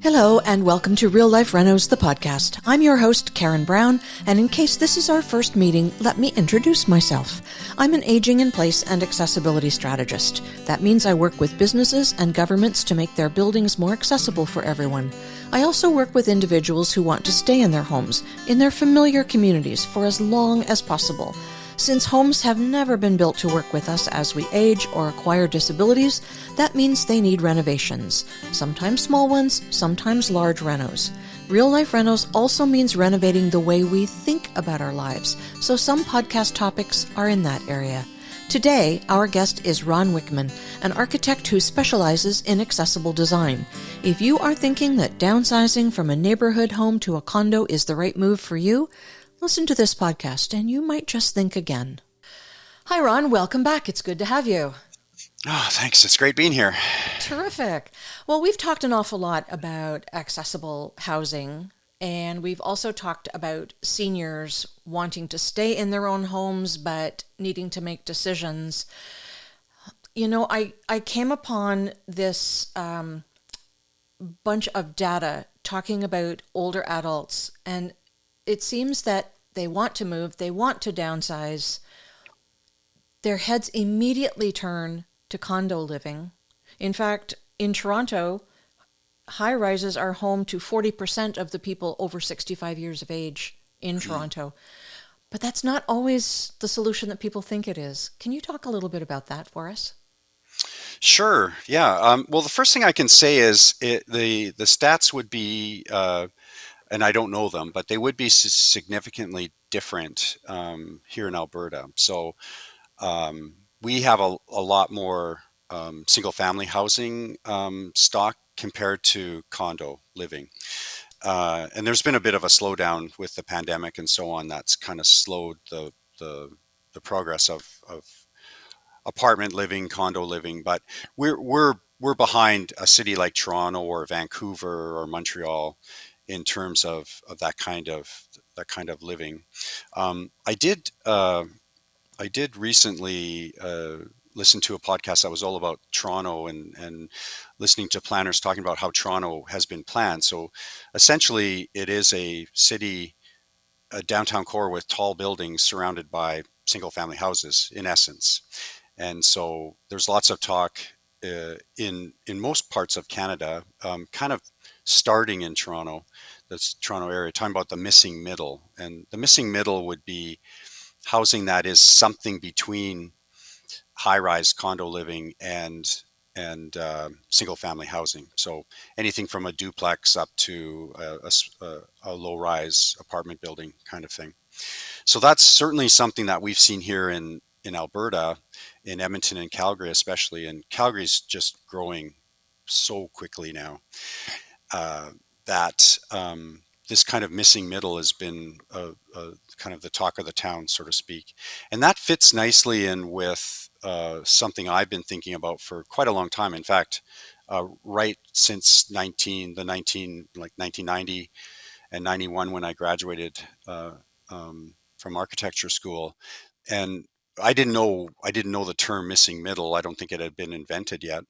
Hello, and welcome to Real Life Renos, the podcast. I'm your host, Karen Brown, and in case this is our first meeting, let me introduce myself. I'm an aging in place and accessibility strategist. That means I work with businesses and governments to make their buildings more accessible for everyone. I also work with individuals who want to stay in their homes, in their familiar communities, for as long as possible. Since homes have never been built to work with us as we age or acquire disabilities, that means they need renovations. Sometimes small ones, sometimes large renos. Real life renos also means renovating the way we think about our lives, so some podcast topics are in that area. Today, our guest is Ron Wickman, an architect who specializes in accessible design. If you are thinking that downsizing from a neighborhood home to a condo is the right move for you, listen to this podcast and you might just think again. Hi, Ron. Welcome back. It's good to have you. Oh, thanks. It's great being here. Terrific. Well, we've talked an awful lot about accessible housing, and we've also talked about seniors wanting to stay in their own homes but needing to make decisions. You know, I came upon this bunch of data talking about older adults, and it seems that they want to move, they want to downsize. Their heads immediately turn to condo living. In fact, in Toronto, high rises are home to 40% of the people over 65 years of age in Toronto. But that's not always the solution that people think it is. Can you talk a little bit about that for us? Sure. Yeah. Well, the first thing I can say is the stats would be, and I don't know them, but they would be significantly different here in Alberta. So we have a lot more single-family housing stock compared to condo living. And there's been a bit of a slowdown with the pandemic and so on. That's kind of slowed the progress of apartment living, condo living. But we're behind a city like Toronto or Vancouver or Montreal in terms of that kind of living. I did recently listen to a podcast that was all about Toronto and listening to planners talking about how Toronto has been planned. So essentially, it is a city, a downtown core with tall buildings surrounded by single family houses, in essence. And so there's lots of talk in most parts of Canada, kind of starting in Toronto, this Toronto area, talking about the missing middle. And the missing middle would be housing that is something between high-rise condo living and single-family housing. So anything from a duplex up to a low-rise apartment building kind of thing. So that's certainly something that we've seen here in Alberta, in Edmonton and Calgary especially. And Calgary's just growing so quickly now that this kind of missing middle has been kind of the talk of the town, so to speak. And that fits nicely in with something I've been thinking about for quite a long time. In fact, right since 1990 and 91 when I graduated from architecture school. And I didn't know the term missing middle. I don't think it had been invented yet.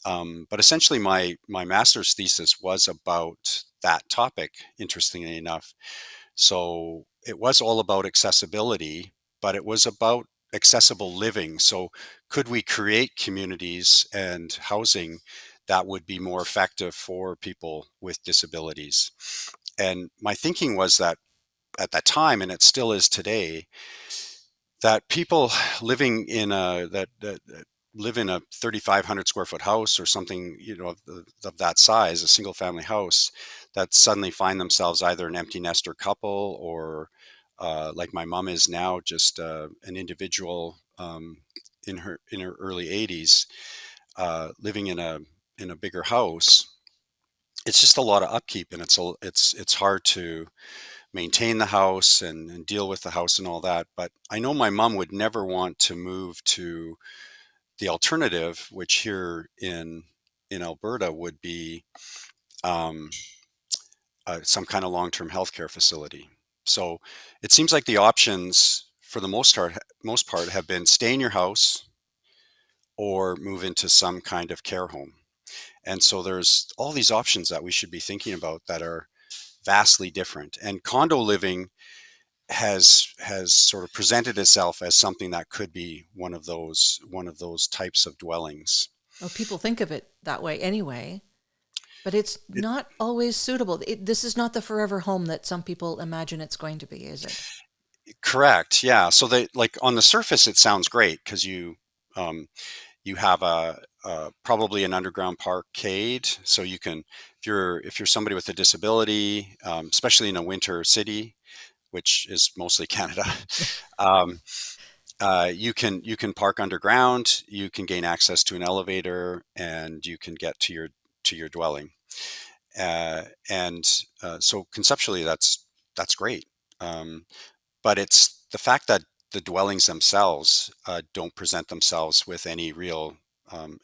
But essentially, my master's thesis was about that topic, interestingly enough. So it was all about accessibility, but it was about accessible living. So could we create communities and housing that would be more effective for people with disabilities? And my thinking was that at that time, and it still is today, that people living in that live in a 3,500 square foot house or something, of that size, a single family house, that suddenly find themselves either an empty nester couple or like my mom is now, just an individual in her early 80s, living in a bigger house. It's just a lot of upkeep, and it's hard to maintain the house and deal with the house and all that. But I know my mom would never want to move to the alternative, which here in Alberta would be um, some kind of long-term healthcare facility. So it seems like the options for the most part have been stay in your house or move into some kind of care home. And so there's all these options that we should be thinking about that are vastly different. And condo living has sort of presented itself as something that could be one of those types of dwellings. Well, people think of it that way anyway, but it's It, not always suitable. This is not the forever home that some people imagine it's going to be, is it? correct. Yeah. So they like on the surface it sounds great because um, you have probably an underground parkade, so you can if you're somebody with a disability, especially in a winter city, which is mostly Canada. um, you can park underground. You can gain access to an elevator, and you can get to your dwelling. And so conceptually, that's great. Um, but it's the fact that the dwellings themselves don't present themselves with any real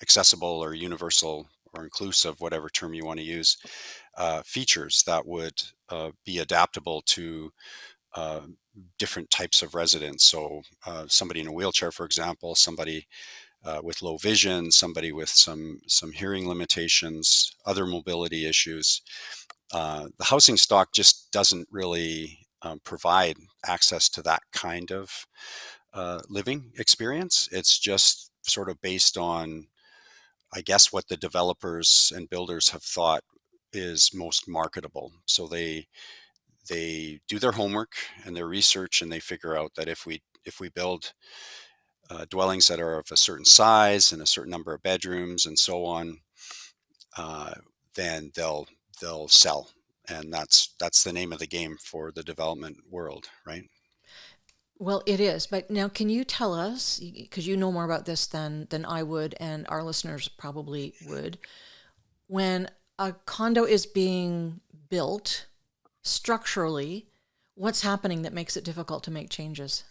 accessible or universal or inclusive, whatever term you want to use, features that would be adaptable to uh, different types of residents. So somebody in a wheelchair, for example, somebody with low vision, somebody with some hearing limitations, other mobility issues. The housing stock just doesn't really provide access to that kind of living experience. It's just sort of based on, I guess, what the developers and builders have thought is most marketable. So they do their homework and their research, and they figure out that if we build dwellings that are of a certain size and a certain number of bedrooms and so on, uh, then they'll sell, and that's the name of the game for the development world, right? Well, it is. But now, can you tell us, because you know more about this than I would, and our listeners probably would, when a condo is being built structurally, what's happening that makes it difficult to make changes?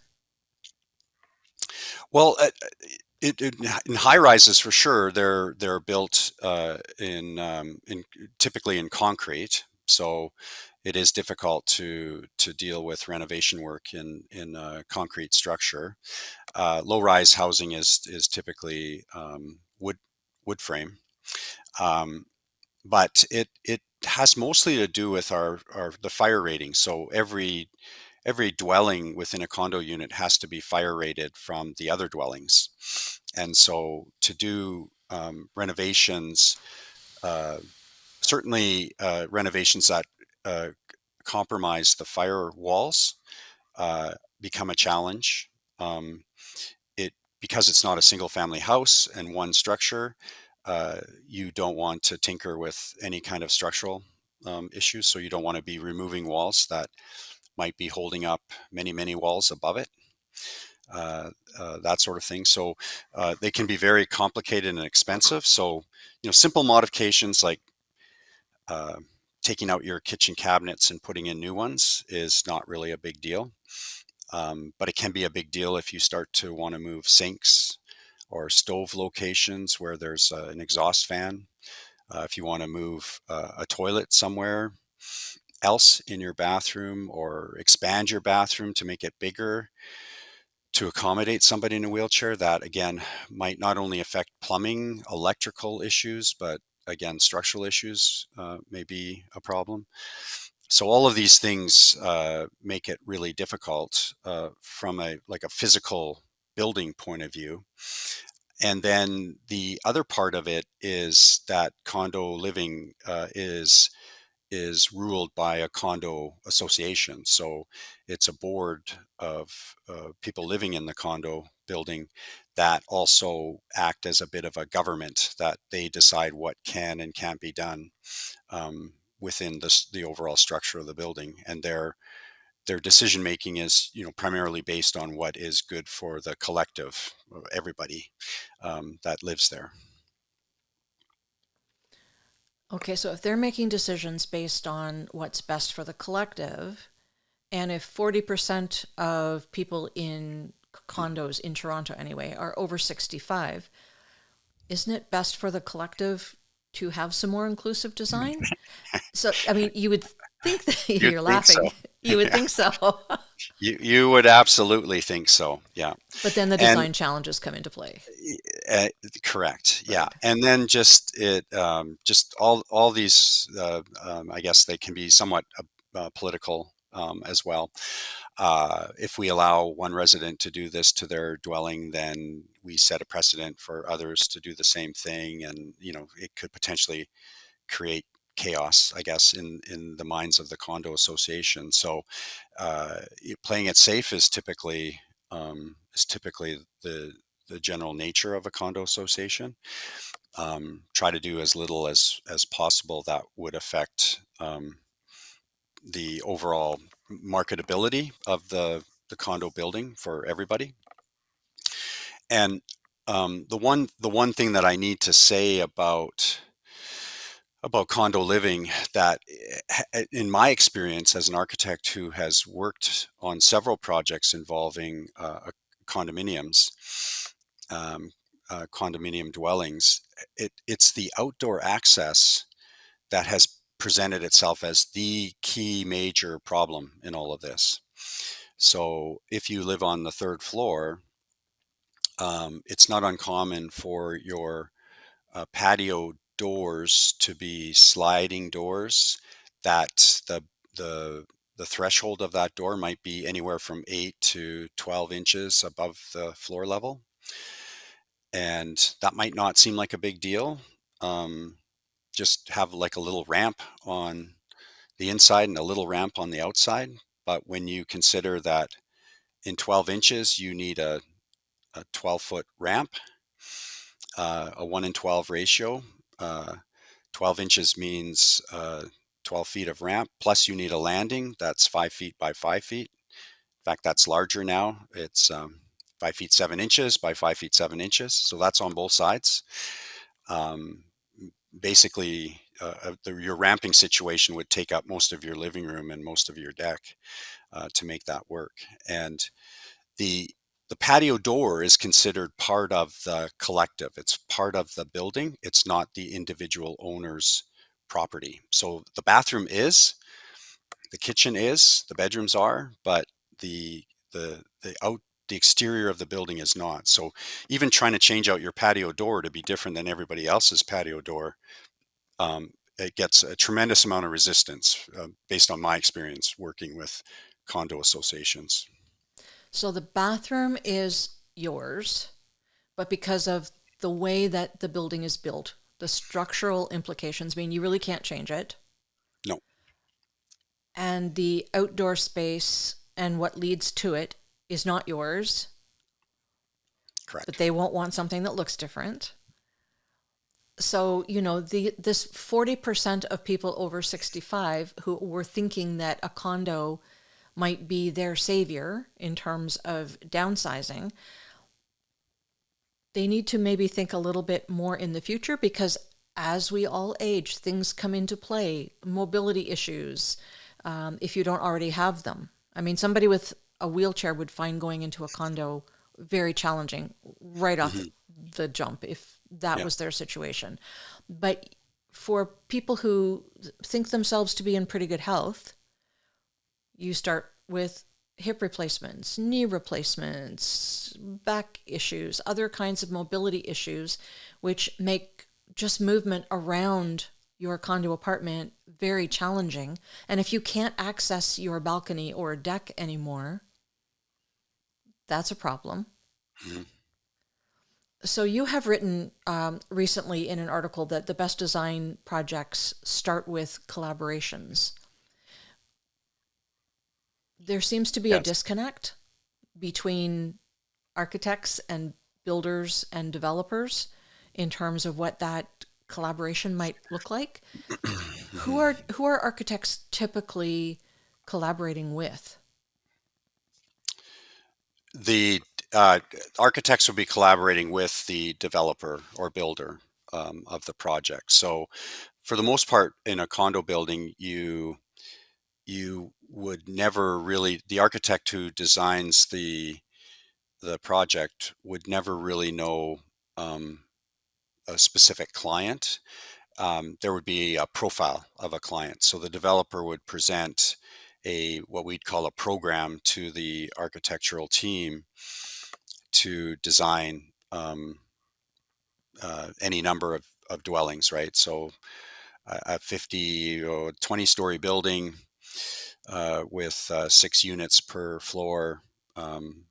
Well, in high rises for sure, they're built in typically in concrete, so it is difficult to deal with renovation work in a concrete structure. Low rise housing is typically wood frame, um, but it has mostly to do with our the fire rating. So every dwelling within a condo unit has to be fire rated from the other dwellings. And so to do renovations, uh, certainly renovations that uh, compromise the fire walls, become a challenge. Um, it Because it's not a single family house and one structure, you don't want to tinker with any kind of structural issues. So you don't want to be removing walls that might be holding up many walls above it, uh, that sort of thing. So they can be very complicated and expensive. So simple modifications like uh, taking out your kitchen cabinets and putting in new ones is not really a big deal. But it can be a big deal if you start to want to move sinks or stove locations where there's an exhaust fan. If you want to move a toilet somewhere else in your bathroom or expand your bathroom to make it bigger to accommodate somebody in a wheelchair, that again might not only affect plumbing, electrical issues, but again, structural issues may be a problem. So all of these things make it really difficult from a physical building point of view. And then the other part of it is that condo living is ruled by a condo association. So it's a board of people living in the condo building that also act as a bit of a government, that they decide what can and can't be done within the overall structure of the building. And their decision making is primarily based on what is good for the collective, everybody that lives there. Okay, so if they're making decisions based on what's best for the collective, and if 40% of people in condos in Toronto anyway are over 65, isn't it best for the collective to have some more inclusive design? So, I mean, you would think that You'd you're think so. laughing. You would Yeah, think so. you would absolutely think so. Yeah. But then the And design challenges come into play. Uh, Correct. Yeah, Right. and then just all these. I guess they can be somewhat political as well. If we allow one resident to do this to their dwelling, then we set a precedent for others to do the same thing, and it could potentially create chaos, I guess, in the minds of the condo association. So, playing it safe is typically the general nature of a condo association. Try to do as little as possible that would affect the overall marketability of the condo building for everybody. And the one thing that I need to say about condo living that in my experience as an architect who has worked on several projects involving condominiums, condominium dwellings, it's the outdoor access that has presented itself as the key major problem in all of this. So if you live on the third floor, it's not uncommon for your patio doors to be sliding doors that the the threshold of that door might be anywhere from 8 to 12 inches above the floor level, and that might not seem like a big deal. um, just have like a little ramp on the inside and a little ramp on the outside, but when you consider that in 12 inches you need a 12-foot ramp, a 1 in 12 ratio. 12 inches means 12 feet of ramp, plus you need a landing that's 5 feet by 5 feet. In fact, that's larger now. It's 5 feet 7 inches by 5 feet 7 inches. So that's on both sides. Um, Basically, your ramping situation would take up most of your living room and most of your deck to make that work. And the the patio door is considered part of the collective. It's part of the building. It's not the individual owner's property. So the bathroom is, the kitchen is, the bedrooms are, but the the exterior of the building is not. So even trying to change out your patio door to be different than everybody else's patio door, it gets a tremendous amount of resistance, based on my experience working with condo associations. So the bathroom is yours, but because of the way that the building is built, the structural implications mean you really can't change it. No, And the outdoor space and what leads to it is not yours, but correct. they won't want something that looks different. So, this 40% of people over 65 who were thinking that a condo might be their savior in terms of downsizing, they need to maybe think a little bit more in the future, because as we all age, things come into play, mobility issues, if you don't already have them. I mean, somebody with a wheelchair would find going into a condo very challenging right off Hmm. the jump if that Yeah. was their situation. But for people who think themselves to be in pretty good health, you start with hip replacements, knee replacements, back issues, other kinds of mobility issues, which make just movement around your condo apartment very challenging. And if you can't access your balcony or deck anymore, that's a problem. Hmm. So you have written recently in an article that the best design projects start with collaborations. There seems to be a Yes. disconnect between architects and builders and developers in terms of what that collaboration might look like. Who Mhm. are architects typically collaborating with? The uh, architects will be collaborating with the developer or builder of the project. So, for the most part, in a condo building, you would never really, the architect who designs the project would never really know um, a specific client. There would be a profile of a client. So the developer would present a what we'd call a program to the architectural team to design. any number of dwellings, right? So a 50 or 20-story building with 6 units per floor, um,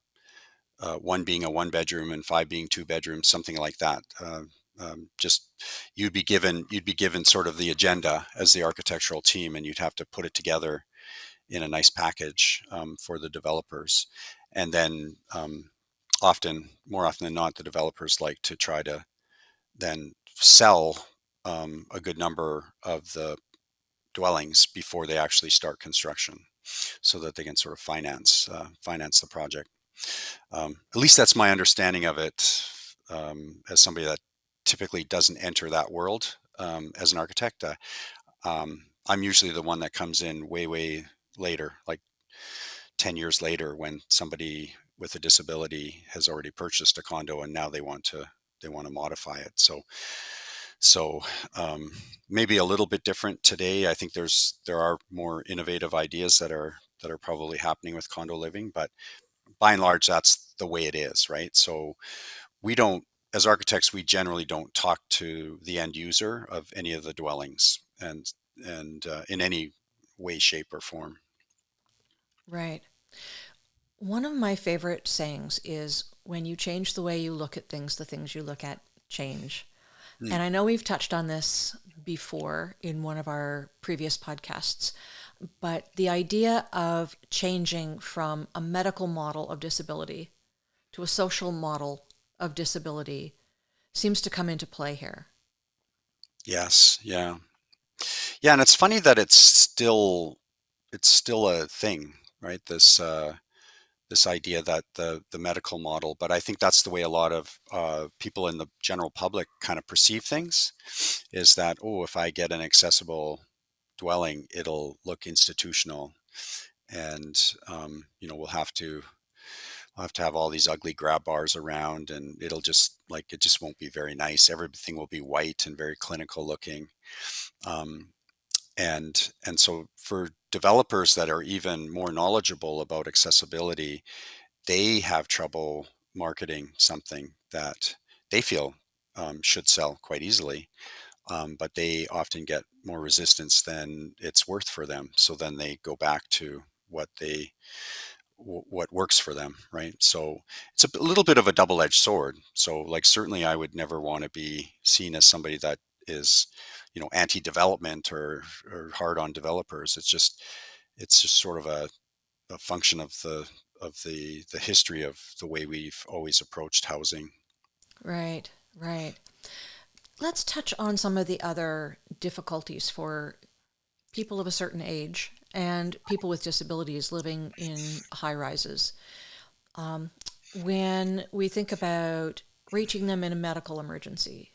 one being a one bedroom and five being two bedrooms, something like that. Just you'd be given sort of the agenda as the architectural team, and you'd have to put it together in a nice package for the developers. And then more often than not, the developers like to try to then sell a good number of the dwellings before they actually start construction, so that they can sort of finance the project. At least that's my understanding of it, as somebody that typically doesn't enter that world as an architect. I'm usually the one that comes in way later, like 10 years later, when somebody with a disability has already purchased a condo and now they want to modify it. So maybe a little bit different today. I think there are more innovative ideas that are probably happening with condo living, but by and large, that's the way it is, right? So we don't, as architects, we generally don't talk to the end user of any of the dwellings, and in any way, shape, or form. Right. One of my favorite sayings is when you change the way you look at things, the things you look at change. Hmm. And I know we've touched on this before in one of our previous podcasts, but the idea of changing from a medical model of disability to a social model of disability seems to come into play here. Yes, yeah, yeah, and it's funny that it's still a thing, right? This idea that the medical model, but I think that's the way a lot of people in the general public kind of perceive things, is that, oh, if I get an accessible dwelling, it'll look institutional, and we'll have to have all these ugly grab bars around, and it just won't be very nice. Everything will be white and very clinical looking. Um, and so for developers that are even more knowledgeable about accessibility, they have trouble marketing something that they feel should sell quite easily, but they often get more resistance than it's worth for them. So then they go back to what works for them, right? So it's a little bit of a double-edged sword. So, like, certainly I would never want to be seen as somebody that is, anti-development or hard on developers. It's just sort of a function of the history of the way we've always approached housing. Right, right. Let's touch on some of the other difficulties for people of a certain age and people with disabilities living in high rises. When we think about reaching them in a medical emergency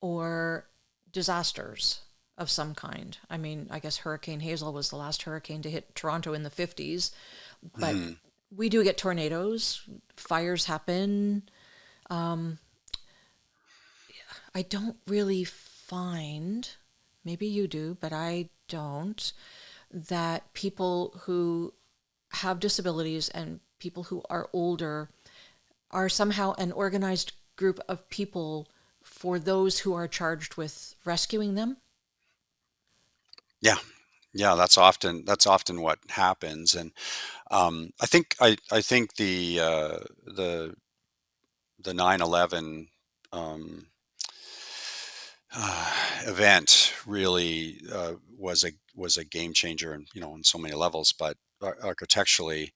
or disasters of some kind. I mean, I guess Hurricane Hazel was the last hurricane to hit Toronto in the 50s, but Mhm. we do get tornadoes, fires happen. I don't really find, maybe you do, but I don't, that people who have disabilities and people who are older are somehow an organized group of people for those who are charged with rescuing them. Yeah, yeah, that's often what happens, and I think the 9/11 um, event really was a game changer, in so many levels. But architecturally,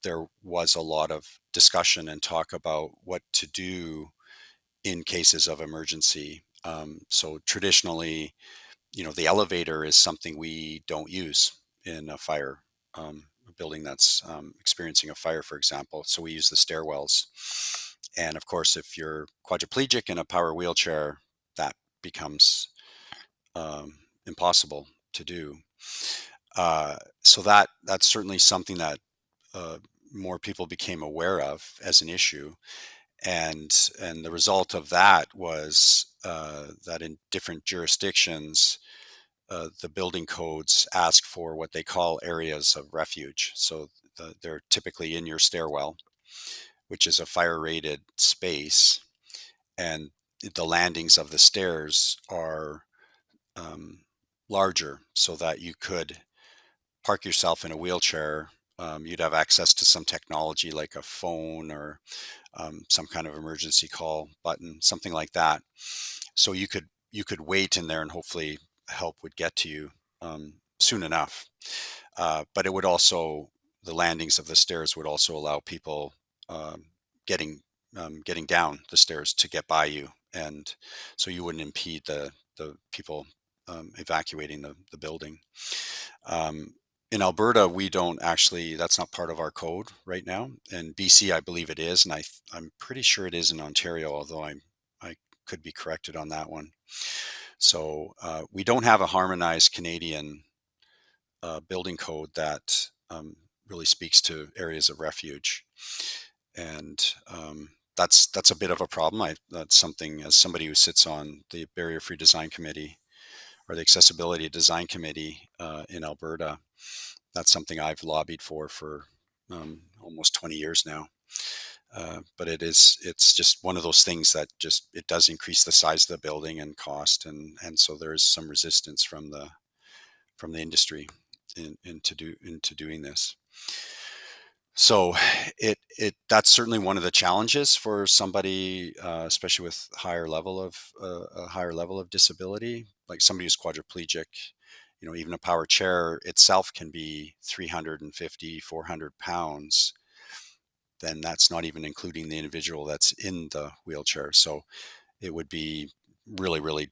there was a lot of discussion and talk about what to do in cases of emergency. So traditionally, the elevator is something we don't use in a building that's experiencing a fire, for example. So we use the stairwells. And of course, if you're quadriplegic in a power wheelchair, that becomes impossible to do. So that's certainly something that uh, more people became aware of as an issue, and the result of that was that in different jurisdictions, the building codes ask for what they call areas of refuge. So they're typically in your stairwell, which is a fire rated space. and the landings of the stairs are um, larger, so that you could park yourself in a wheelchair. You'd have access to some technology like a phone or some kind of emergency call button, something like that. So you could wait in there, and hopefully help would get to you soon enough. But it would also the landings of the stairs would also allow people um, getting getting down the stairs to get by you, and so you wouldn't impede the people evacuating the building. Um, in Alberta, we don't actually. That's not part of our code right now. In BC, I believe it is, and I'm pretty sure it is in Ontario, although I could be corrected on that one. So we don't have a harmonized Canadian building code that really speaks to areas of refuge, and that's a bit of a problem. That's something, as somebody who sits on the Barrier Free Design Committee or the Accessibility Design Committee in Alberta, that's something I've lobbied for almost 20 years now. But it's just one of those things that just it does increase the size of the building and cost, and so there is some resistance from the industry into doing this. So that's certainly one of the challenges for somebody, especially with a higher level of disability, like somebody who's quadriplegic. Even a power chair itself can be 350, 400 pounds. Then that's not even including the individual that's in the wheelchair. So it would be really, really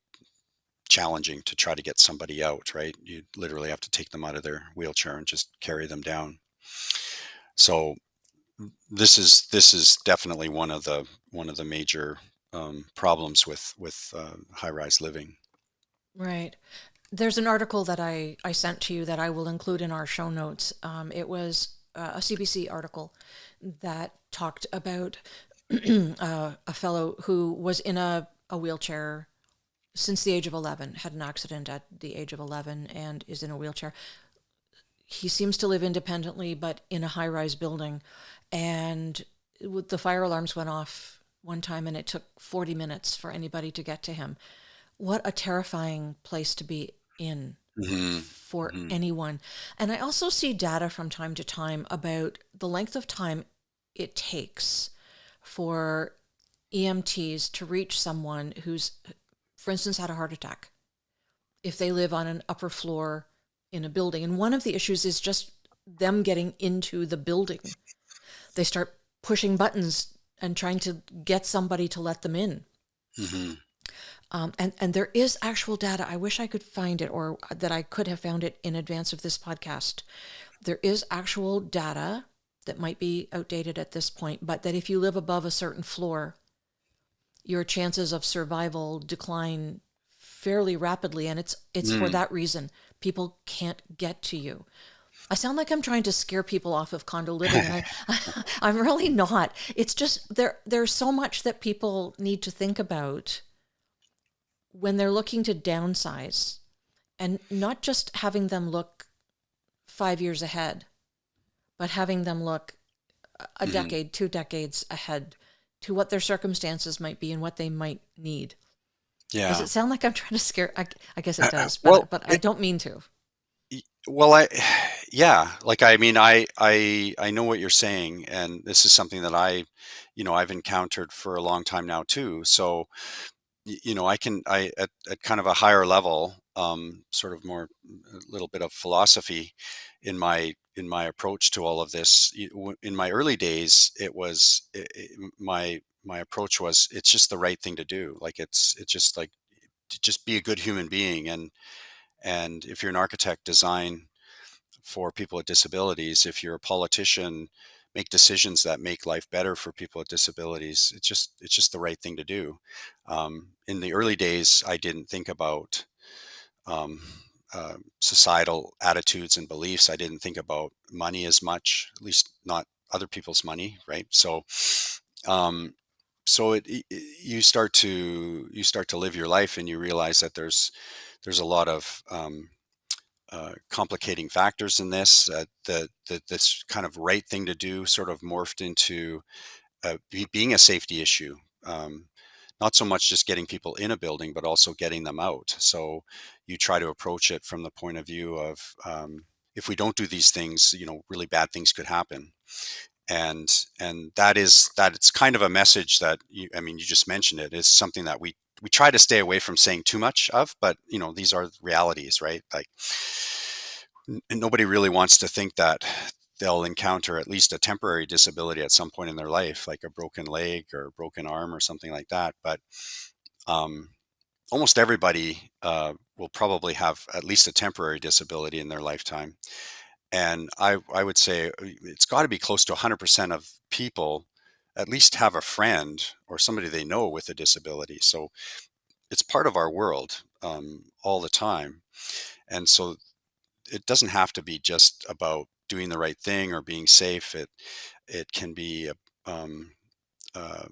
challenging to try to get somebody out, right? You literally have to take them out of their wheelchair and just carry them down. So this is definitely one of the major problems with high-rise living. Right. There's an article that I sent to you that I will include in our show notes. It was a CBC article that talked about a fellow who was in a wheelchair since the age of 11, had an accident at the age of 11 and is in a wheelchair. He seems to live independently, but in a high-rise building. And the fire alarms went off one time, and it took 40 minutes for anybody to get to him. What a terrifying place to be in Hmm. for Hmm. anyone. And I also see data from time to time about the length of time it takes for EMTs to reach someone who's, for instance, had a heart attack, if they live on an upper floor in a building. And one of the issues is just them getting into the building. They start pushing buttons and trying to get somebody to let them in. Hmm. And there is actual data. I wish I could find it, or that I could have found it in advance of this podcast. There is actual data that might be outdated at this point, but that if you live above a certain floor, your chances of survival decline fairly rapidly, and it's for Mm. that reason. People can't get to you. I sound like I'm trying to scare people off of condo living, and I'm really not. It's just there's so much that people need to think about when they're looking to downsize, and not just having them look 5 years ahead, but having them look a Mhm. decade, 2 decades ahead to what their circumstances might be and what they might need. Does Yeah. it sound like I'm trying to scare? I guess it does, Well, but I don't mean to. well, yeah, like, I mean, I know what you're saying, and this is something that I've encountered for a long time now too. So, I at kind of a higher level, sort of more a little bit of philosophy in my approach to all of this. In my early days, it was my approach was it's just the right thing to do. Like it's just like to just be a good human being, and if you're an architect, design for people with disabilities. If you're a politician, make decisions that make life better for people with disabilities. It's just the right thing to do. In the early days, I didn't think about um, societal attitudes and beliefs. I didn't think about money as much, at least not other people's money, right? Um, you start to live your life, and you realize that there's a lot of complicating factors in this. This kind of right thing to do sort of morphed into being a safety issue. Um, not so much just getting people in a building, but also getting them out. So you try to approach it from the point of view of, if we don't do these things, really bad things could happen. And that it's kind of a message that you just mentioned it, is something that we try to stay away from saying too much of, but these are realities, right? Like, nobody really wants to think that they'll encounter at least a temporary disability at some point in their life, like a broken leg or a broken arm or something like that. But um, almost everybody will probably have at least a temporary disability in their lifetime. And I would say it's got to be close to 100% of people at least have a friend or somebody they know with a disability. So it's part of our world all the time. And so it doesn't have to be just about doing the right thing or being safe. It can be um, uh,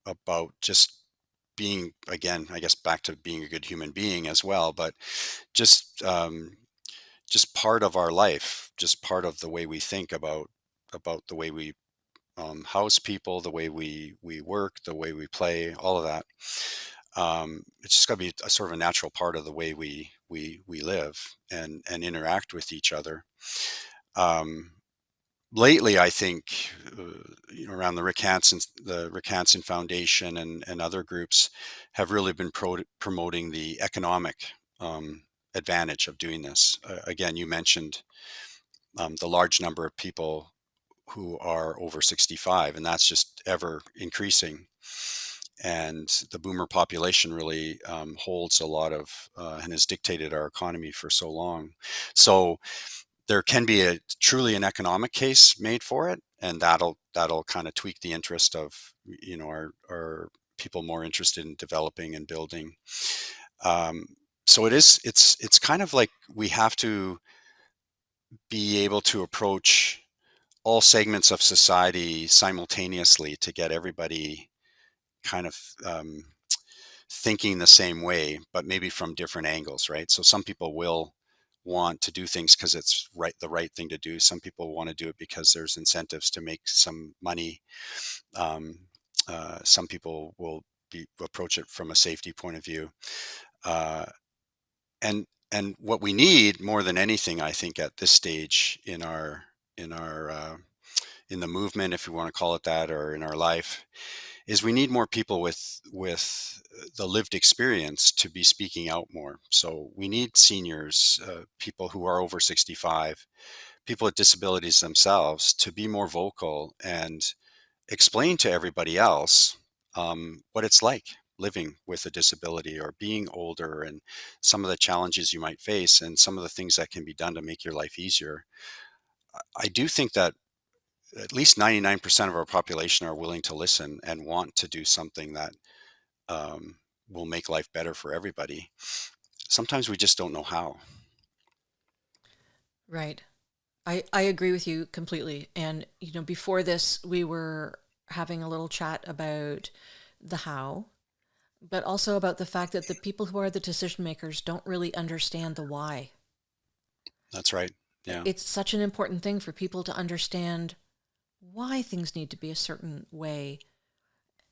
about just being, again, I guess, back to being a good human being as well, but just just part of our life, just part of the way we think about the way we house people, the way we work, the way we play, all of that. It's just got to be a sort of a natural part of the way we live and interact with each other. Um, Lately, I think, around the Rick Hansen Foundation and other groups have really been promoting the economic advantage of doing this. Again, you mentioned the large number of people who are over 65, and that's just ever increasing. And the boomer population really holds a lot of and has dictated our economy for so long. So there can be a truly an economic case made for it, and that'll kind of tweak the interest of our people more interested in developing and building. Um, so it's kind of like we have to be able to approach all segments of society simultaneously to get everybody kind of thinking the same way, but maybe from different angles, right? So some people will want to do things because it's the right thing to do. Some people want to do it because there's incentives to make some money. Um, some people will approach it from a safety point of view. Uh, and what we need more than anything, I think, at this stage in our in the movement, if you want to call it that, or in our life, is we need more people with the lived experience to be speaking out more. So we need seniors, people who are over 65, people with disabilities themselves, to be more vocal and explain to everybody else what it's like living with a disability or being older, and some of the challenges you might face and some of the things that can be done to make your life easier. I do think that at least 99% of our population are willing to listen and want to do something that um, will make life better for everybody. Sometimes we just don't know how. Right. I agree with you completely. And, before this, we were having a little chat about the how, but also about the fact that the people who are the decision makers don't really understand the why. That's right. Yeah. It's such an important thing for people to understand why things need to be a certain way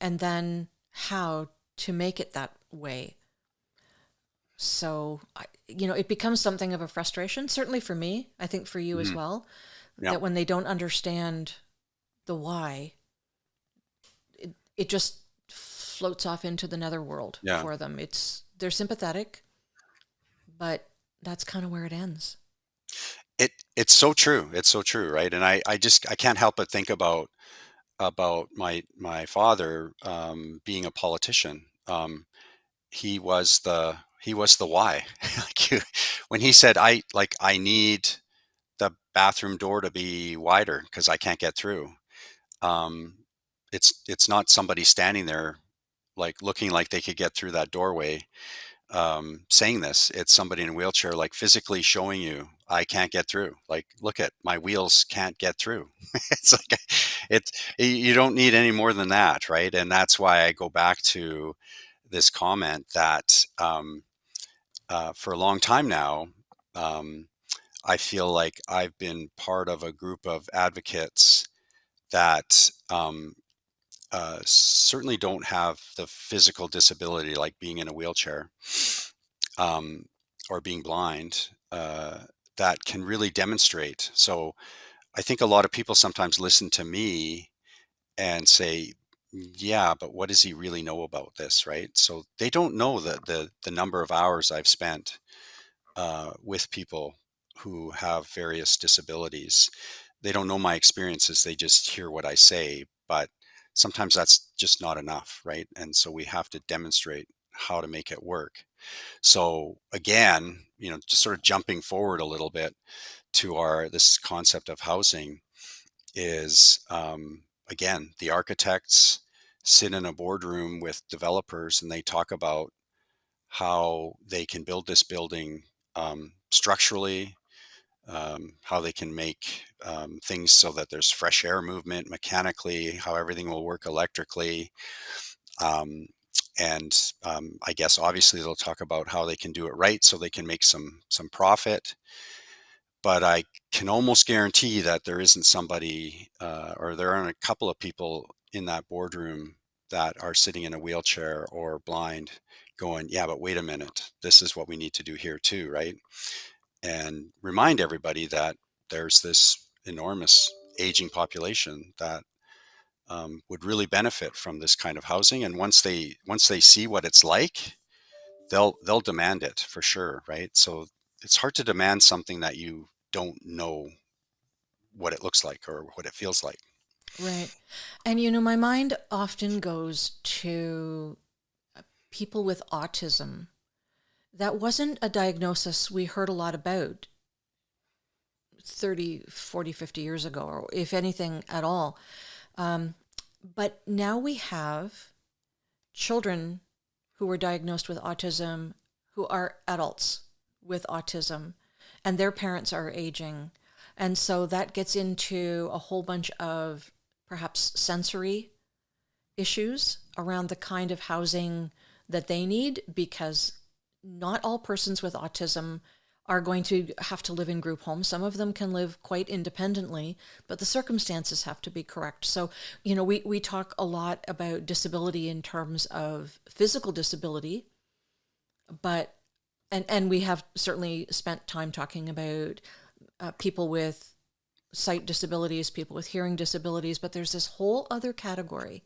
and then how to make it that way. So, it becomes something of a frustration, certainly for me, I think for you as Hmm. well, Yeah. that when they don't understand the why, it just floats off into the netherworld Yeah. for them. They're sympathetic, but that's kind of where it ends. It's so true. It's so true, right? And I can't help but think about my father being a politician. He was the why. Like when he said, I need the bathroom door to be wider because I can't get through. Um, it's not somebody standing there like looking like they could get through that doorway saying this. It's somebody in a wheelchair like physically showing you, I can't get through. Like, look at my wheels can't get through. It's like it's you don't need any more than that, right? And that's why I go back to this comment that for a long time now, um, I feel like I've been part of a group of advocates that certainly don't have the physical disability like being in a wheelchair, um, or being blind, that can really demonstrate. So I think a lot of people sometimes listen to me and say, yeah, but what does he really know about this, right? So they don't know the number of hours I've spent with people who have various disabilities. They don't know my experiences. They just hear what I say, but sometimes that's just not enough, right? And so we have to demonstrate how to make it work. So again, just sort of jumping forward a little bit to our this concept of housing is, again, the architects sit in a boardroom with developers and they talk about how they can build this building, structurally, how they can make things so that there's fresh air movement mechanically, how everything will work electrically. Um, and I guess obviously they'll talk about how they can do it right so they can make some profit. But I can almost guarantee that there isn't somebody, or there aren't a couple of people in that boardroom that are sitting in a wheelchair or blind going, yeah, but wait a minute, this is what we need to do here too, right? And remind everybody that there's this enormous aging population that would really benefit from this kind of housing. And once they see what it's like, they'll demand it for sure, right? So it's hard to demand something that you don't know what it looks like or what it feels like. Right. And my mind often goes to people with autism. That wasn't a diagnosis we heard a lot about 30, 40, 50 years ago, or if anything at all. Um, but now we have children who were diagnosed with autism who are adults with autism, and their parents are aging. And so that gets into a whole bunch of perhaps sensory issues around the kind of housing that they need, because not all persons with autism are going to have to live in group homes. Some of them can live quite independently, but the circumstances have to be correct. So, we talk a lot about disability in terms of physical disability, but and we have certainly spent time talking about people with sight disabilities, people with hearing disabilities, but there's this whole other category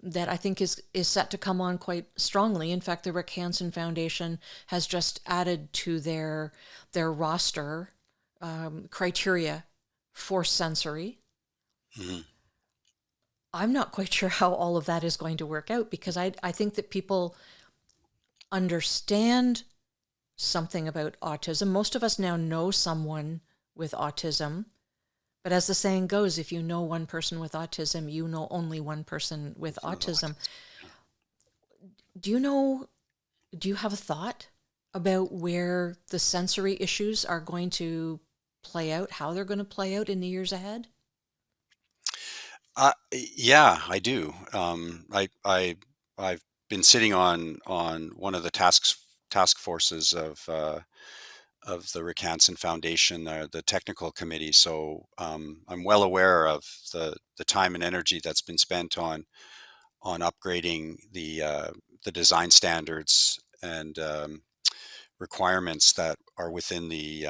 that I think is set to come on quite strongly. In fact, the Rick Hansen Foundation has just added to their roster criteria for sensory. Mhm. I'm not quite sure how all of that is going to work out, because I think that people understand something about autism. Most of us now know someone with autism. But as the saying goes, if you know one person with autism, you know only one person with With autism. autism, yeah. Do you know, do you have a thought about where the sensory issues are going to play out, how they're going to play out in the years ahead? Yeah, I do. I've been sitting on one of the task forces of the Rick Hansen Foundation, the technical committee. So I'm well aware of the time and energy that's been spent on upgrading the design standards and requirements that are within the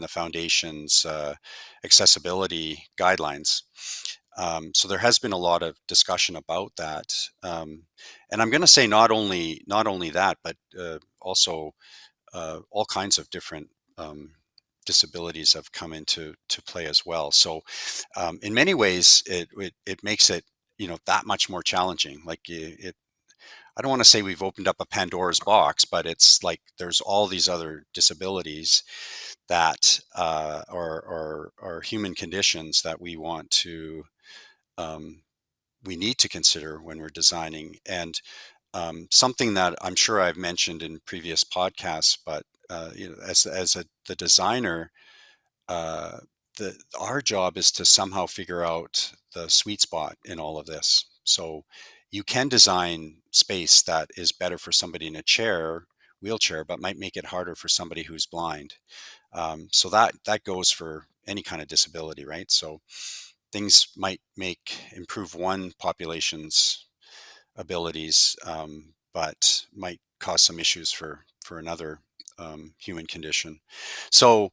foundation's accessibility guidelines. So there has been a lot of discussion about that, and I'm going to say not only that, but also all kinds of different disabilities have come into play as well. So in many ways, it makes it that much more challenging. Like it, I don't want to say we've opened up a Pandora's box, but it's like there's all these other disabilities that are human conditions that um, we need to consider when we're designing. And something that I'm sure I've mentioned in previous podcasts, but the designer, uh, our job is to somehow figure out the sweet spot in all of this. So you can design space that is better for somebody in a wheelchair, but might make it harder for somebody who's blind. So that goes for any kind of disability, right? So things might make improve one population's abilities, but might cause some issues for another human condition. So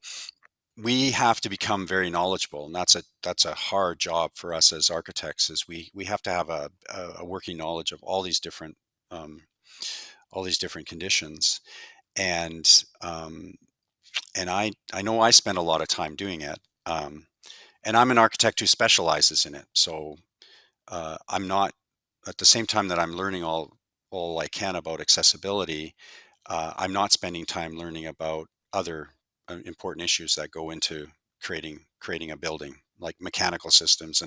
we have to become very knowledgeable, and that's a hard job for us as architects. Is we have to have a working knowledge of um, all these different conditions, and I know I spend a lot of time doing it. And I'm an architect who specializes in it, so I'm not, at the same time that I'm learning all I can about accessibility. I'm not spending time learning about other important issues that go into creating a building, like mechanical systems,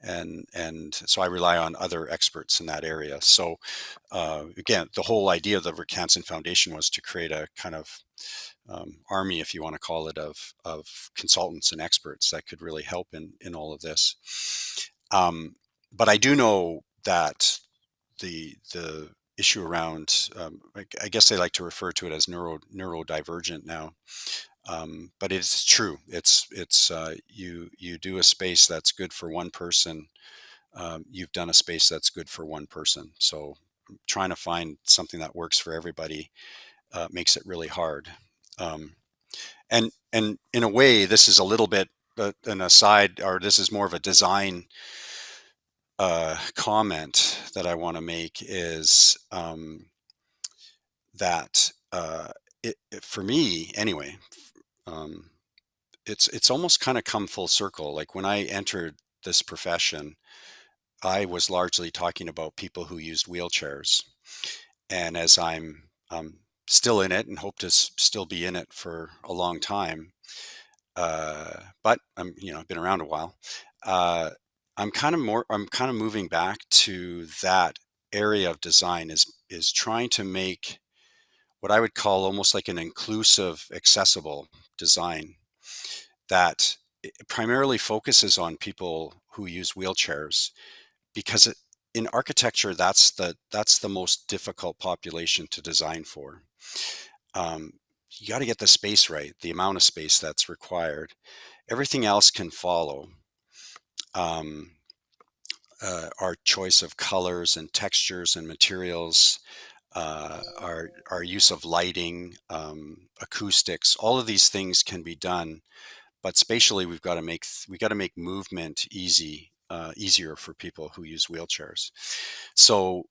and so I rely on other experts in that area. So again, the whole idea of the Verkansen Foundation was to create a kind of army, if you want to call it, of consultants and experts that could really help in all of this. Um, but I do know that the issue around, I guess they like to refer to it as neurodivergent now. But it's true. You do a space that's good for one person. You've done a space that's good for one person. So trying to find something that works for everybody makes it really hard. Um, and in a way, this is a little bit an aside, or this is more of a design comment that I want to make, is that for me anyway, um, it's almost kind of come full circle. Like when I entered this profession, I was largely talking about people who used wheelchairs, and as I'm still in it and hope to still be in it for a long time, but I've been around a while. Uh, I'm kind of moving back to that area of design, is trying to make what I would call almost like an inclusive, accessible design that primarily focuses on people who use wheelchairs, because in architecture, that's the most difficult population to design for. Um, you got to get the space right, the amount of space that's required. Everything else can follow. Um, our choice of colors and textures and materials, our use of lighting, acoustics, all of these things can be done. But spatially, we got to make movement easier for people who use wheelchairs. So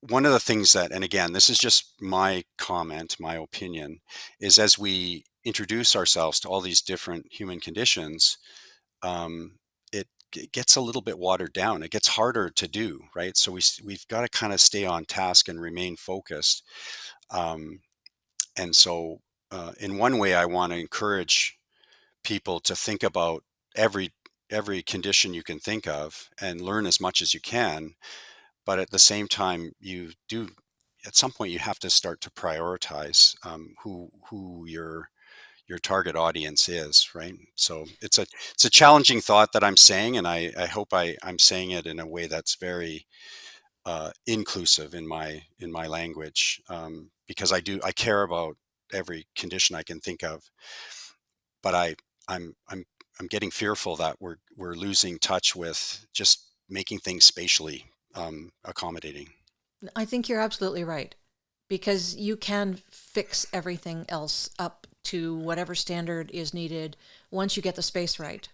one of the things that, and again, this is just my comment, my opinion, is as we introduce ourselves to all these different human conditions, um, it gets a little bit watered down. It gets harder to do, right? So we've got to kind of stay on task and remain focused. Um, and so, in one way, I want to encourage people to think about every every condition you can think of and learn as much as you can. But at the same time, you do, at some point, you have to start to prioritize who your target audience is, right? So it's a challenging thought that I'm saying, and I hope I'm saying it in a way that's very inclusive in my language, because I care about every condition I can think of, but I'm getting fearful that we're losing touch with just making things spatially accommodating. I think you're absolutely right, because you can fix everything else up to whatever standard is needed once you get the space right.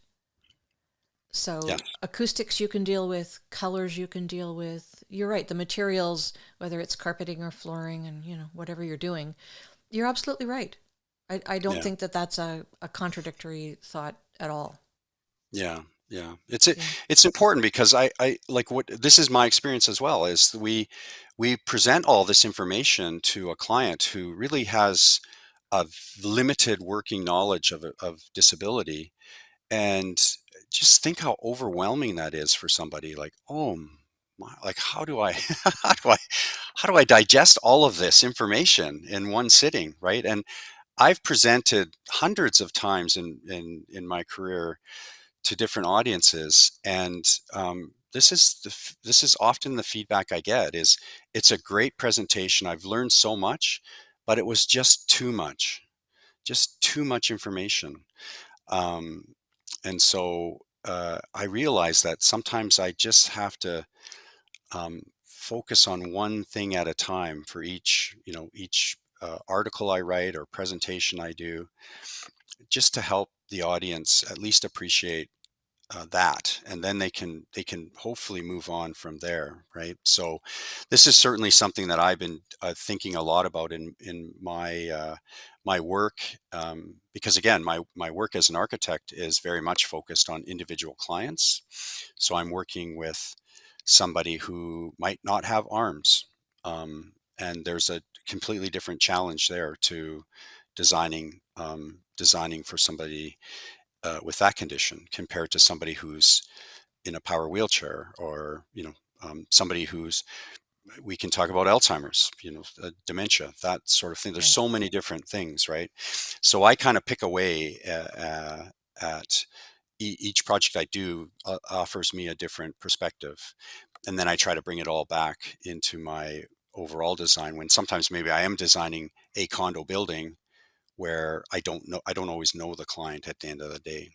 Yes. So acoustics you can deal with, colors you can deal with. You're right, the materials, whether it's carpeting or flooring and, whatever you're doing, you're absolutely right. I don't Yeah. think that that's a contradictory thought at all. Yeah, yeah. It's Yeah. it's important because I like, what this is my experience as well, is we present all this information to a client who really has a limited working knowledge of disability, and just think how overwhelming that is for somebody. Like, oh my, like, how do I how do I digest all of this information in one sitting, right? And I've presented hundreds of times in my career to different audiences, and this is often the feedback I get, is it's a great presentation, I've learned so much, but it was just too much information. um, and so I realize that sometimes I just have to focus on one thing at a time for each article I write or presentation I do, just to help the audience at least appreciate that, and then they can hopefully move on from there, right? So this is certainly something that I've been thinking a lot about in my work, because again, my work as an architect is very much focused on individual clients. So I'm working with somebody who might not have arms, and there's a completely different challenge there to designing for somebody with that condition compared to somebody who's in a power wheelchair, or somebody who's, we can talk about Alzheimer's, dementia, that sort of thing. There's Right. so many different things, right? So I kind of pick away at each project I do offers me a different perspective, and then I try to bring it all back into my overall design, when sometimes maybe I am designing a condo building where I don't always know the client at the end of the day.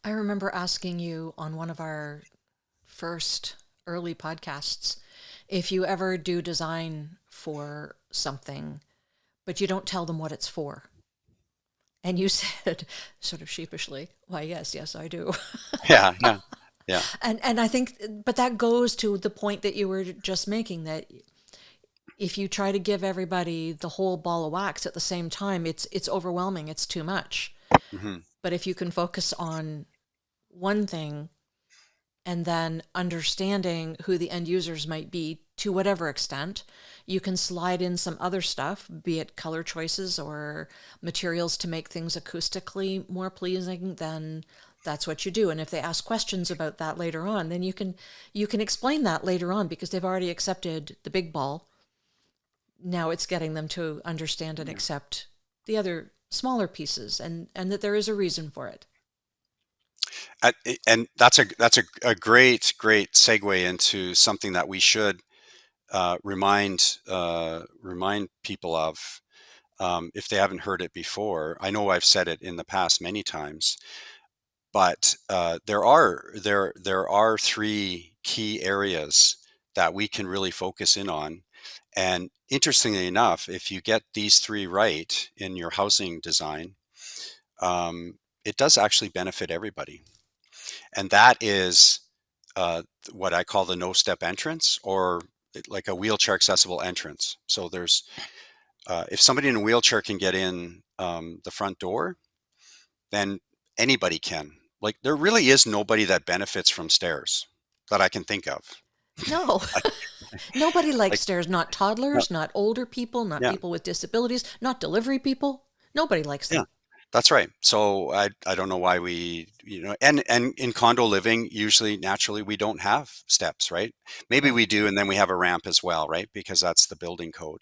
I remember asking you on one of our first early podcasts if you ever do design for something, but you don't tell them what it's for. And you said, sort of sheepishly, why, yes, yes, I do. Yeah, yeah, yeah. And I think, but that goes to the point that you were just making, that if you try to give everybody the whole ball of wax at the same time, it's overwhelming, it's too much. Hmm. But if you can focus on one thing, and then understanding who the end users might be to whatever extent, you can slide in some other stuff, be it color choices or materials to make things acoustically more pleasing. Then that's what you do. And if they ask questions about that later on, then you can explain that later on, because they've already accepted the big ball. Now it's getting them to understand and Yeah. accept the other smaller pieces, and that there is a reason for it. Uh, and that's a great segue into something that we should remind people of, if they haven't heard it before. I know I've said it in the past many times, but there are three key areas that we can really focus in on. And interestingly enough, if you get these three right in your housing design, it does actually benefit everybody. And that is what I call the no step entrance, or like a wheelchair accessible entrance. So there's if somebody in a wheelchair can get in the front door, then anybody can. Like, there really is nobody that benefits from stairs that I can think of. No, Like, nobody likes like stairs, not no, toddlers, not older people, not yeah, people with disabilities, not delivery people. Nobody likes yeah. them. That's right. So I don't know why and in condo living, usually naturally we don't have steps, right? Maybe Right, we do, and then we have a ramp as well, right? Because that's the building code.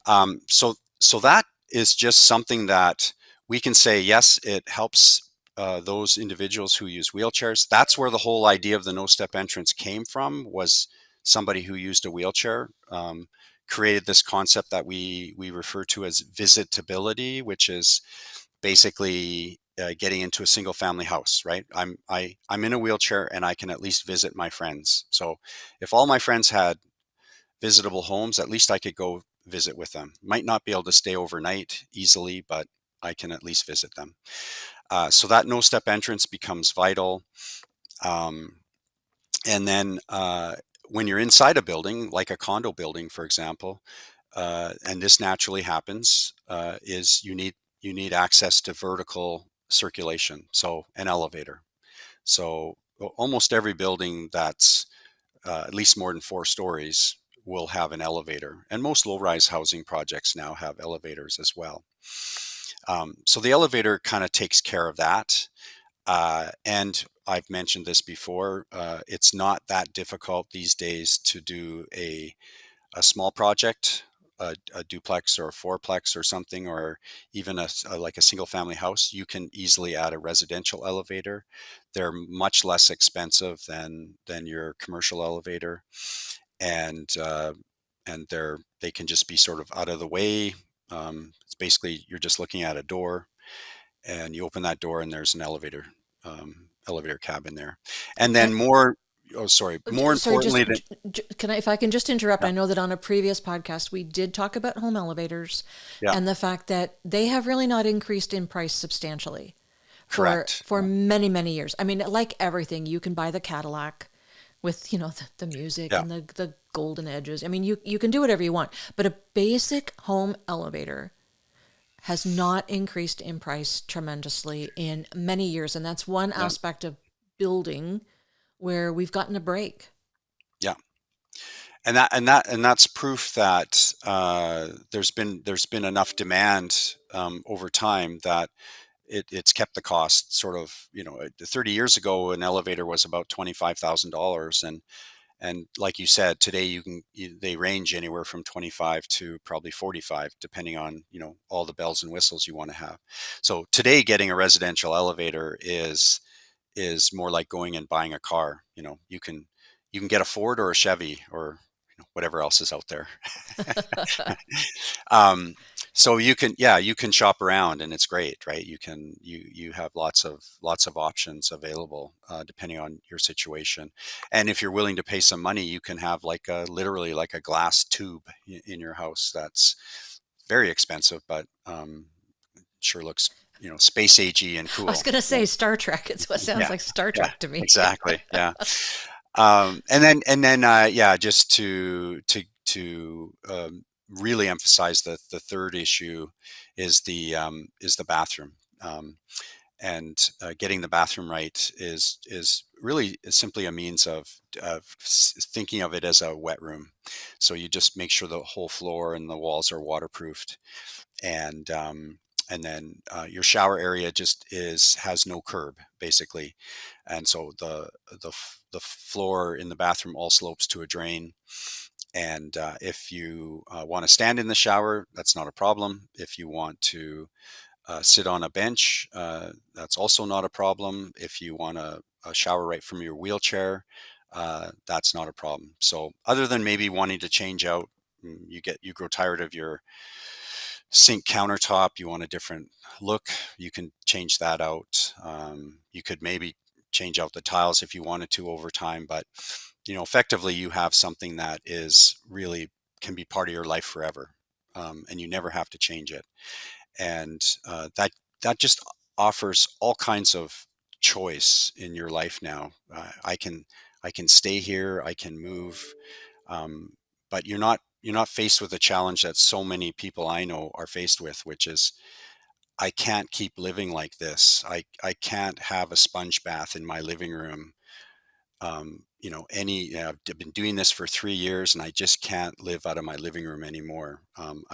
right. So that is just something that we can say, yes, it helps those individuals who use wheelchairs. That's where the whole idea of the no step entrance came from, was somebody who used a wheelchair created this concept that we refer to as visitability, which is basically getting into a single family house, right? I'm in a wheelchair and I can at least visit my friends. So if all my friends had visitable homes, at least I could go visit with them. Might not be able to stay overnight easily, but I can at least visit them. So that no step entrance becomes vital. Um, and then when you're inside a building, like a condo building, for example, and this naturally happens, is you need access to vertical circulation, so an elevator. So almost every building that's at least more than 4 stories will have an elevator, and most low-rise housing projects now have elevators as well. So the elevator kind of takes care of that. And I've mentioned this before. It's not that difficult these days to do a small project, a duplex or a fourplex or something, or even like a single family house. You can easily add a residential elevator. They're much less expensive than your commercial elevator, and they can just be sort of out of the way. It's basically, you're just looking at a door, and you open that door and there's an elevator elevator cab in there. And then more, oh, sorry, more Sorry, importantly than, can I, if I can just interrupt, yeah, I know that on a previous podcast we did talk about home elevators yeah, and the fact that they have really not increased in price substantially correct. for many, many years. I mean, like everything, you can buy the Cadillac with, the music Yeah, and the golden edges. I mean, you can do whatever you want, but a basic home elevator has not increased in price tremendously in many years, and that's one yeah, aspect of building where we've gotten a break. yeah. And that's proof that there's been enough demand over time that it's kept the cost sort of, 30 years ago an elevator was about $25,000, and like you said, today they range anywhere from 25 to probably 45, depending on, all the bells and whistles you want to have. So today getting a residential elevator is more like going and buying a car. You can get a Ford or a Chevy or whatever else is out there. um, so you can shop around, and it's great, right? You have lots of options available, depending on your situation. And if you're willing to pay some money, you can have literally like a glass tube in your house that's very expensive, but sure looks, space agey and I was cool. going to Yeah, say Star Trek. It's what sounds yeah, like Star yeah, Trek to me. exactly. Yeah. And then yeah, just to really emphasize the third issue is the bathroom. And getting the bathroom right is really simply a means of thinking of it as a wet room. So you just make sure the whole floor and the walls are waterproofed, and then your shower area just has no curb basically, and so the floor in the bathroom all slopes to a drain. And if you want to stand in the shower, that's not a problem. If you want to sit on a bench, that's also not a problem. If you want a shower right from your wheelchair, that's not a problem. So other than maybe wanting to change out, you grow tired of your sink countertop, you want a different look, you can change that out. You could maybe change out the tiles if you wanted to over time, but effectively you have something that is really can be part of your life forever, and you never have to change it. And that just offers all kinds of choice in your life now. I can stay here, I can move, um, but you're not faced with a challenge that so many people I know are faced with, which is I can't keep living like this. I can't have a sponge bath in my living room. I've been doing this for 3 years, and I just can't live out of my living room anymore.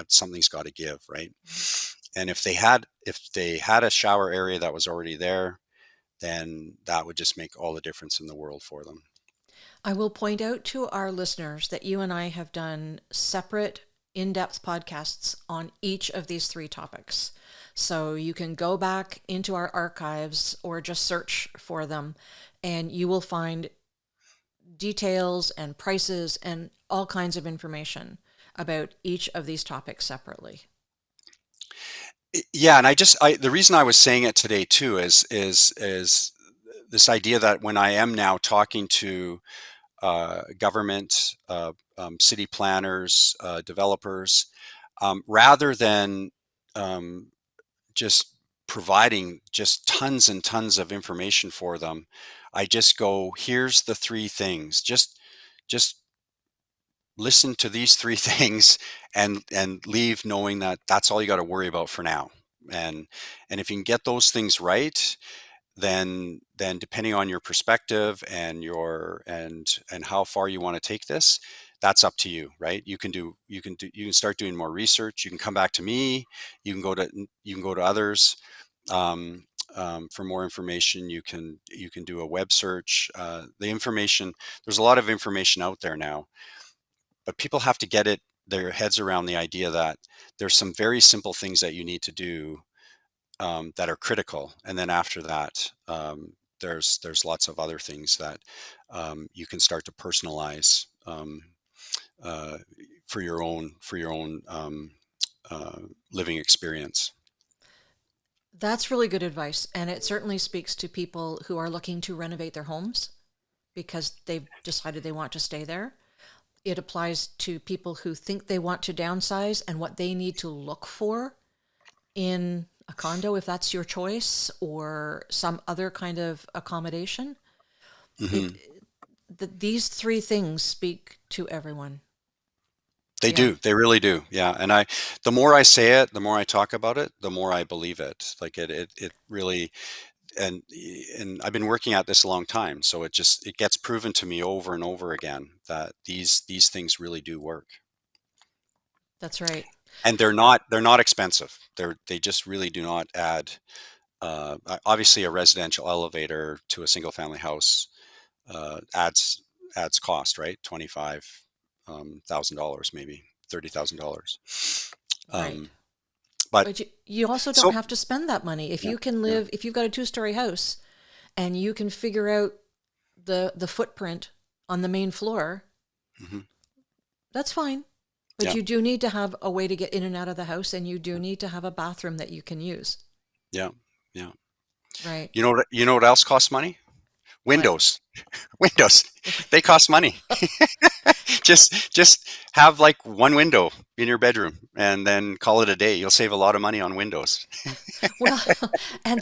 Something's got to give, right? And if they had a shower area that was already there, then that would just make all the difference in the world for them. I will point out to our listeners that you and I have done separate in depth podcasts on each of these three topics. So you can go back into our archives or just search for them, and you will find details and prices and all kinds of information about each of these topics separately. Yeah, and the reason I was saying it today too is this idea that when I am now talking to government, city planners, developers, rather than um, just providing just tons and tons of information for them, I just go, here's the three things. Just listen to these three things, and leave knowing that that's all you got to worry about for now. And if you can get those things right, then depending on your perspective and how far you want to take this, that's up to you, right? You can start doing more research. You can come back to me. You can go to others, um, for more information. You can do a web search. The information There's a lot of information out there now, but people have to get their heads around the idea that there's some very simple things that you need to do, that are critical, and then after that, there's lots of other things that you can start to personalize, uh, for your own living experience. That's really good advice. And it certainly speaks to people who are looking to renovate their homes because they've decided they want to stay there. It applies to people who think they want to downsize and what they need to look for in a condo, if that's your choice, or some other kind of accommodation. Hmm. It these three things speak to everyone. They Yeah, do. They really do. Yeah. And the more I say it, the more I talk about it, the more I believe it. Like it really, and I've been working at this a long time, so it gets proven to me over and over again that these things really do work. that's right. And they're not expensive. They just really do not add. Obviously, a residential elevator to a single family house adds cost, right? $25,000, maybe $30,000. Right. Um, but But you also don't so have to spend that money. If yeah, you can yeah, live, if you've got a two-story house and you can figure out the footprint on the main floor, hmm, that's fine. But yeah, you do need to have a way to get in and out of the house, and you do need to have a bathroom that you can use. yeah, yeah. Right. You know what else costs money? What? Windows. Windows. They cost money. Just have like one window in your bedroom and then call it a day. You'll save a lot of money on windows. Well, and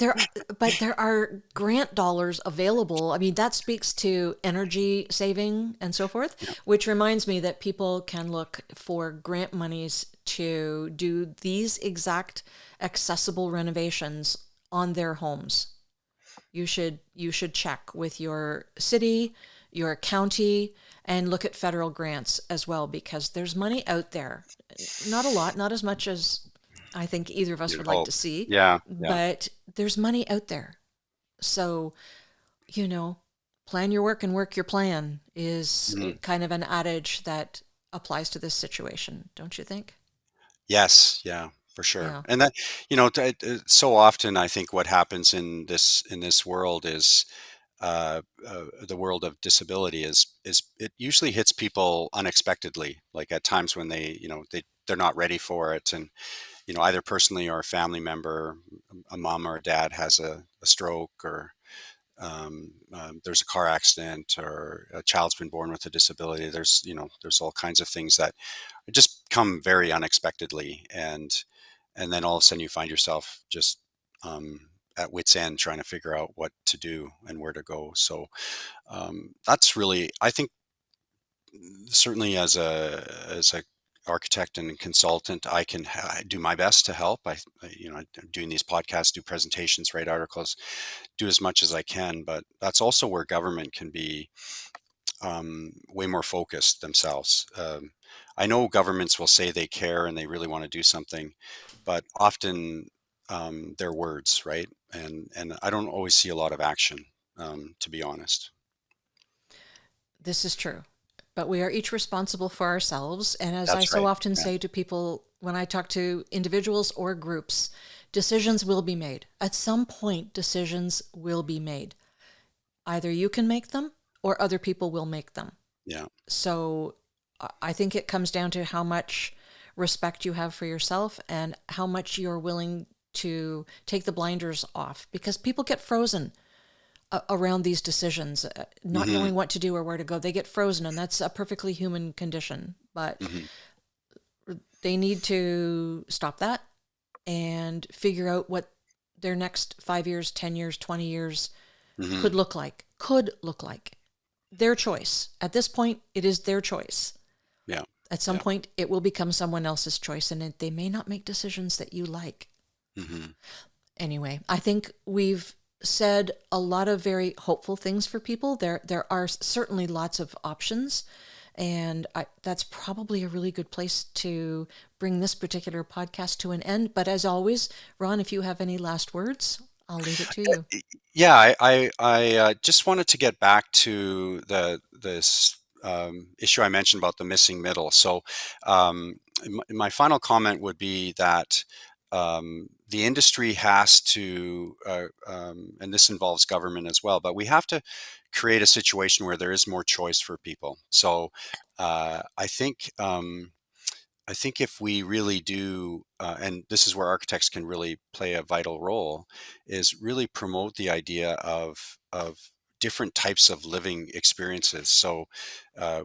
but there are grant dollars available. I mean, that speaks to energy saving and so forth, Yeah. which reminds me that people can look for grant monies to do these exact accessible renovations on their homes. You should check with your city, your county, and look at federal grants as well because there's money out there. Not a lot, not as much as I think either of us You'd would like hope. to see, Yeah, yeah. but there's money out there. So, you know, plan your work and work your plan is Mhm. kind of an adage that applies to this situation, don't you think? Yes, yeah, for sure. Yeah, And that, so often I think what happens in this world is the world of disability is it usually hits people unexpectedly, like at times when they're not ready for it, and either personally or a family member, a mom or a dad has a stroke, or there's a car accident, or a child's been born with a disability. There's all kinds of things that just come very unexpectedly, and then all of a sudden you find yourself just at wit's end trying to figure out what to do and where to go. So that's really, I think, certainly as a architect and consultant, I can do my best to help. I'm doing these podcasts, do presentations, write articles, do as much as I can. But that's also where government can be way more focused themselves. I know governments will say they care and they really want to do something, but often they're words, right? And I don't always see a lot of action, to be honest. this is true. But we are each responsible for ourselves. And as I That's so right. often Yeah. say to people when I talk to individuals or groups, decisions will be made. At some point, decisions will be made. Either you can make them or other people will make them. Yeah. So I think it comes down to how much respect you have for yourself and how much you're willing to take the blinders off because people get frozen around these decisions, not Hmm. knowing what to do or where to go. They get frozen, and that's a perfectly human condition. But Hmm. they need to stop that and figure out what their next 5 years, 10 years, 20 years Hmm. could look like. Could look like. Their choice. At this point, it is their choice. Yeah. At some Yeah. point, it will become someone else's choice, and they may not make decisions that you like. Hmm. Anyway, I think we've said a lot of very hopeful things for people. There are certainly lots of options, and that's probably a really good place to bring this particular podcast to an end. But as always, Ron, if you have any last words, I'll leave it to you. Yeah, I just wanted to get back to this issue I mentioned about the missing middle. So, my final comment would be that the industry has to, and this involves government as well, but we have to create a situation where there is more choice for people. So, I think. I think if we really do, and this is where architects can really play a vital role, is really promote the idea of different types of living experiences. So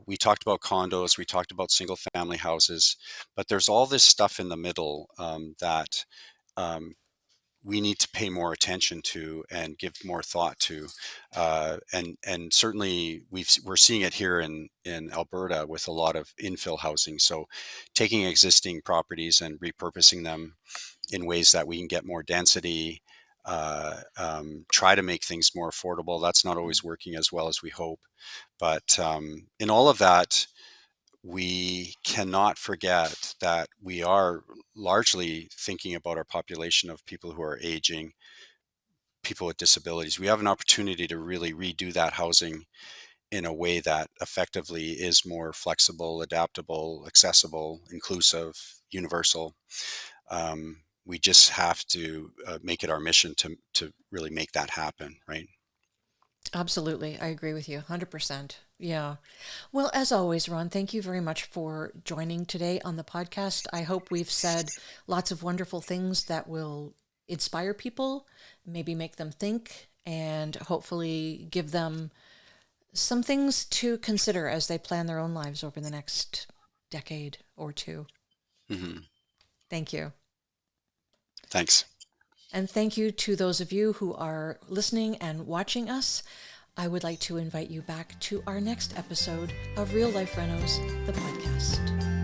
we talked about condos, we talked about single family houses, but there's all this stuff in the middle that um, we need to pay more attention to and give more thought to, and certainly we're seeing it here in Alberta with a lot of infill housing. So, taking existing properties and repurposing them in ways that we can get more density, try to make things more affordable. That's not always working as well as we hope, but in all of that, we cannot forget that we are largely thinking about our population of people who are aging, people with disabilities. We have an opportunity to really redo that housing in a way that effectively is more flexible, adaptable, accessible, inclusive, universal. We just have to make it our mission to really make that happen, right? Absolutely. I agree with you 100%. Yeah. Well, as always, Ron, thank you very much for joining today on the podcast. I hope we've said lots of wonderful things that will inspire people, maybe make them think, and hopefully give them some things to consider as they plan their own lives over the next decade or two. Hmm. Thank you. Thanks. And thank you to those of you who are listening and watching us. I would like to invite you back to our next episode of Real Life Renos, the podcast.